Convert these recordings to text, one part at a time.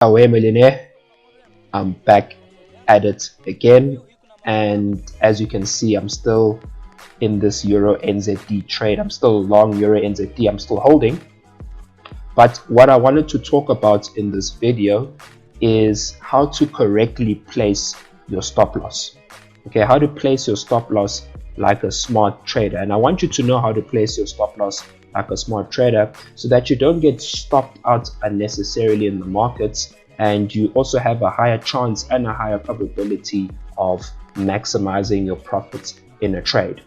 Aweh Millionaire, I'm back at it again, and as you can see, I'm still in this Euro NZD trade. I'm still long Euro NZD, I'm still holding. But what I wanted to talk about in this video is how to correctly place your stop loss. Okay, how to place your stop loss like a smart trader. And I want you to know how to place your stop loss like a smart trader so that you don't get stopped out unnecessarily in the markets, and you also have a higher chance and a higher probability of maximizing your profits in a trade.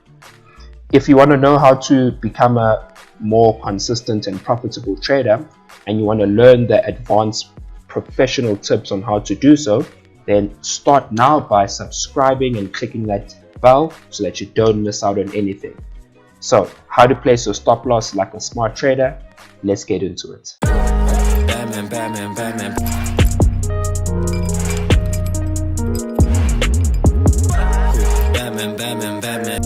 If you want to know how to become a more consistent and profitable trader, and you want to learn the advanced professional tips on how to do so, then start now by subscribing and clicking that bell so that you don't miss out on anything. So, how to place your stop loss like a smart trader? Let's get into it. Batman, Batman, Batman. Batman, Batman, Batman.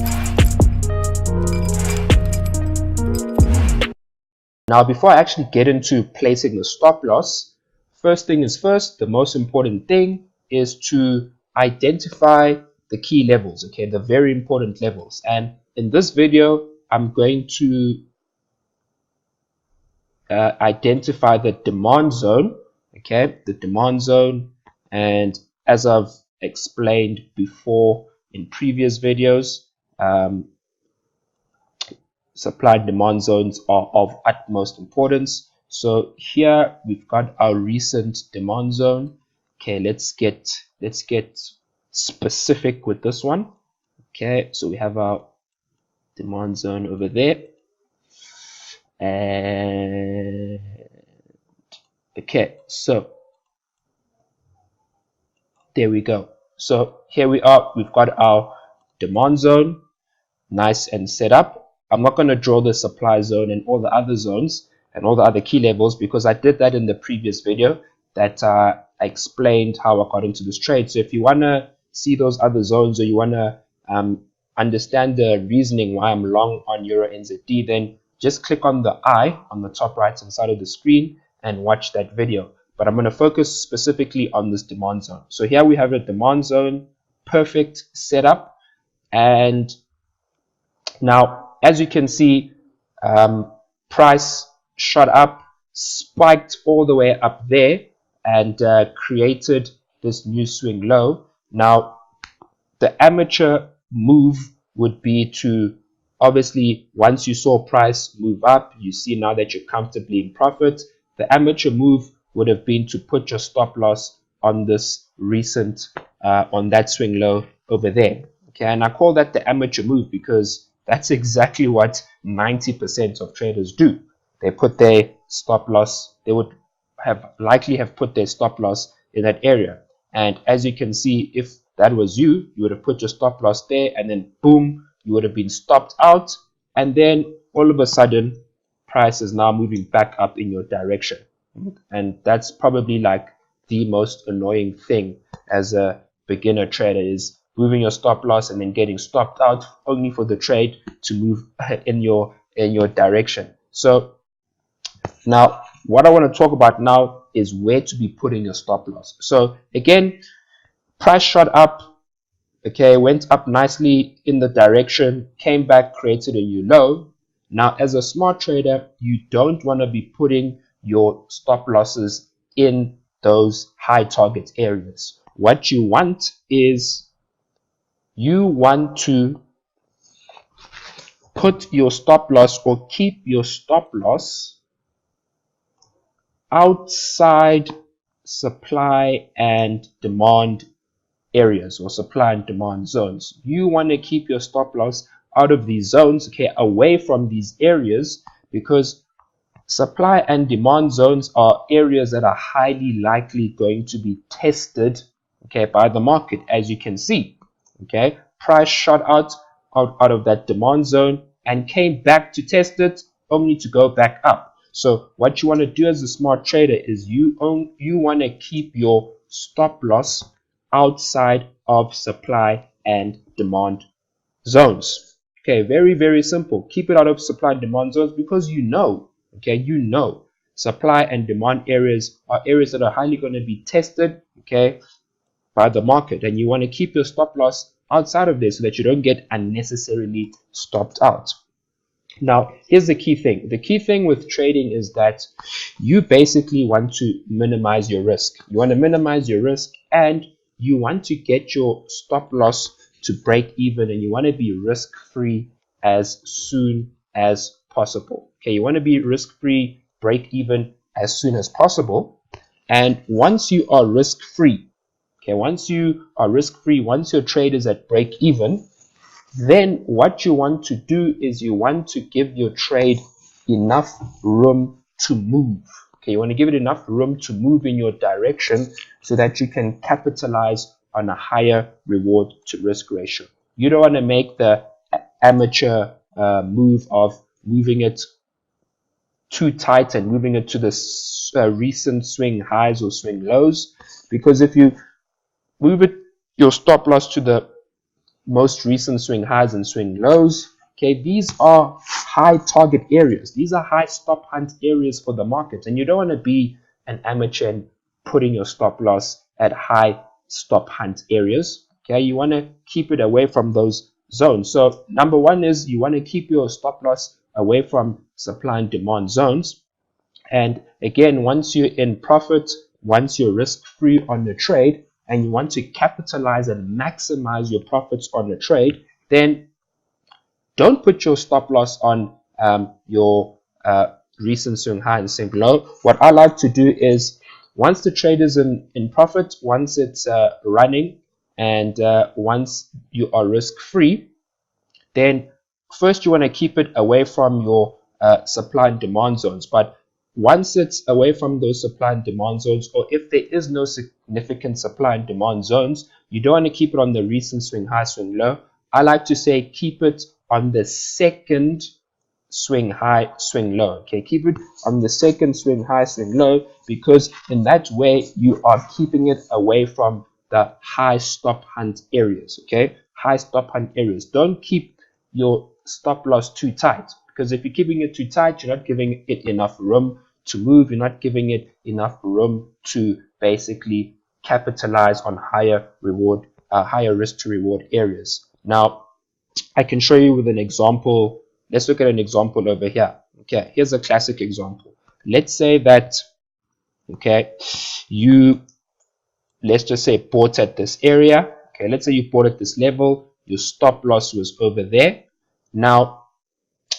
Now, before I actually get into placing the stop loss, first thing is first, the most important thing is to identify the key levels, okay, the very important levels. And in this video, I'm going to identify the demand zone, okay, the demand zone. And as I've explained before in previous videos, supply and demand zones are of utmost importance. So here we've got our recent demand zone. Okay, let's get specific with this one. Okay, so we have our demand zone over there, and okay, so there we go. So here we are, we've got our demand zone nice and set up. I'm not going to draw the supply zone and all the other zones and all the other key levels because I did that in the previous video that I explained how I got into this trade. So if you want to see those other zones, or you want to understand the reasoning why I'm long on Euro NZD, then just click on the eye on the top right hand side of the screen and watch that video. But I'm going to focus specifically on this demand zone. So here we have a demand zone, perfect setup. And now, as you can see, price shot up, spiked all the way up there, and created this new swing low. Now, the amateur move would be to, obviously, once you saw price move up, you see now that you're comfortably in profit. The amateur move would have been to put your stop loss on this recent, on that swing low over there. Okay, and I call that the amateur move because that's exactly what 90% of traders do. They put their stop loss, they would likely have put their stop loss in that area. And as you can see, if that was you, you would have put your stop loss there, and then boom, you would have been stopped out. And then all of a sudden, price is now moving back up in your direction. And that's probably like the most annoying thing as a beginner trader, is moving your stop loss and then getting stopped out only for the trade to move in your direction. So now what I want to talk about now is where to be putting your stop loss. So again, price shot up, okay, went up nicely in the direction, came back, created a new low. Now as a smart trader, you don't want to be putting your stop losses in those high target areas. What you want is, you want to put your stop loss, or keep your stop loss, outside supply and demand areas, or supply and demand zones. You want to keep your stop loss out of these zones, okay, away from these areas, because supply and demand zones are areas that are highly likely going to be tested, okay, by the market. As you can see, okay, price shot out of that demand zone and came back to test it, only to go back up. So what you want to do as a smart trader is you want to keep your stop loss outside of supply and demand zones. Okay, very, very simple. Keep it out of supply and demand zones, because you know, okay, you know supply and demand areas are areas that are highly going to be tested, okay, by the market, and you want to keep your stop loss outside of there so that you don't get unnecessarily stopped out. Now, here's the key thing. The key thing with trading is that you basically want to minimize your risk. You want to minimize your risk, and you want to get your stop loss to break even, and you want to be risk-free as soon as possible. Okay, you want to be risk-free, break even as soon as possible. And once you are risk-free, okay, once you are risk-free, once your trade is at break even, then what you want to do is you want to give your trade enough room to move. Okay, you want to give it enough room to move in your direction so that you can capitalize on a higher reward to risk ratio. You don't want to make the amateur move of moving it too tight and moving it to the recent swing highs or swing lows, because if you move your stop loss to the most recent swing highs and swing lows, okay, these are high target areas. These are high stop hunt areas for the market, and you don't want to be an amateur and putting your stop loss at high stop hunt areas. Okay, you want to keep it away from those zones. So number one is you want to keep your stop loss away from supply and demand zones. And again, once you're in profit, once you're risk-free on the trade, and you want to capitalize and maximize your profits on the trade, then don't put your stop loss on your recent swing high and swing low. What I like to do is, once the trade is in profit, once it's running, and once you are risk-free, then first you want to keep it away from your supply and demand zones. But once it's away from those supply and demand zones, or if there is no significant supply and demand zones, you don't want to keep it on the recent swing high, swing low. I like to say keep it on the second swing high, swing low. Okay, keep it on the second swing high, swing low, because in that way you are keeping it away from the high stop hunt areas. Okay, high stop hunt areas. Don't keep your stop loss too tight, because if you're keeping it too tight, you're not giving it enough room to move. You're not giving it enough room to basically capitalize on higher reward, higher risk to reward areas. Now, I can show you with an example. Let's look at an example over here. Okay, here's a classic example. Let's say that, okay, let's just say bought at this area. Okay, let's say you bought at this level. Your stop loss was over there. Now,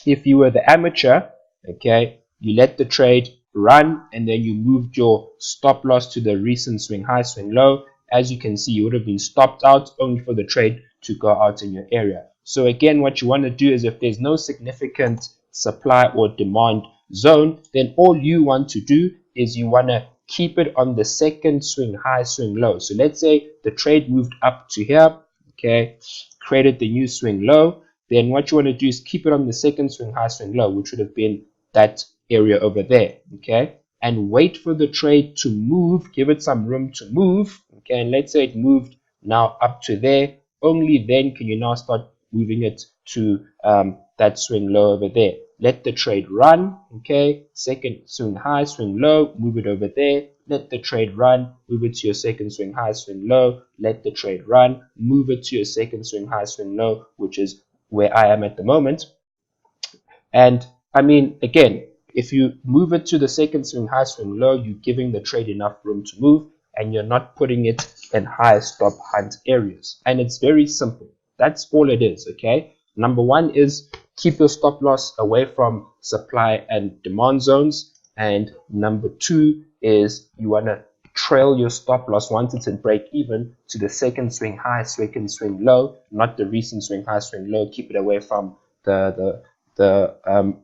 if you were the amateur, okay, you let the trade run, and then you moved your stop loss to the recent swing high, swing low. As you can see, you would have been stopped out only for the trade to go out in your area. So again, what you want to do is, if there's no significant supply or demand zone, then all you want to do is you want to keep it on the second swing high, swing low. So let's say the trade moved up to here, okay, created the new swing low. Then what you want to do is keep it on the second swing high, swing low, which would have been that area over there, okay, and wait for the trade to move. Give it some room to move, okay, and let's say it moved now up to there. Only then can you now start moving it to that swing low over there. Let the trade run, okay, second swing high, swing low, move it over there. Let the trade run, move it to your second swing high, swing low. Let the trade run, move it to your second swing high, swing low, which is where I am at the moment. And I mean, again, if you move it to the second swing high, swing low, you're giving the trade enough room to move, and you're not putting it in high stop hunt areas. And it's very simple. That's all it is, okay? Number one is keep your stop loss away from supply and demand zones. And number two is you want to trail your stop loss once it's in break even to the second swing high, second swing low, not the recent swing high, swing low. Keep it away from the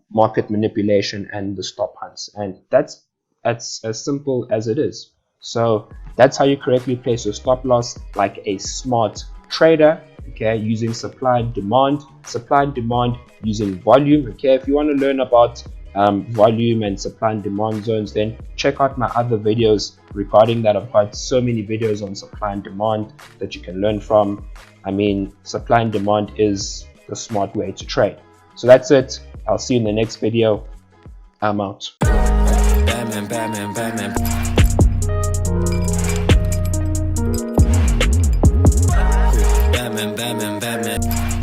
market manipulation and the stop hunts. And that's as simple as it is. So that's how you correctly place your stop loss like a smart trader, okay, using supply and demand using volume. Okay, if you want to learn about volume and supply and demand zones, then check out my other videos regarding that. I've got so many videos on supply and demand that you can learn from. I mean, supply and demand is the smart way to trade. So that's it. I'll see you in the next video. I'm out. Batman, Batman, Batman. Batman, Batman, Batman.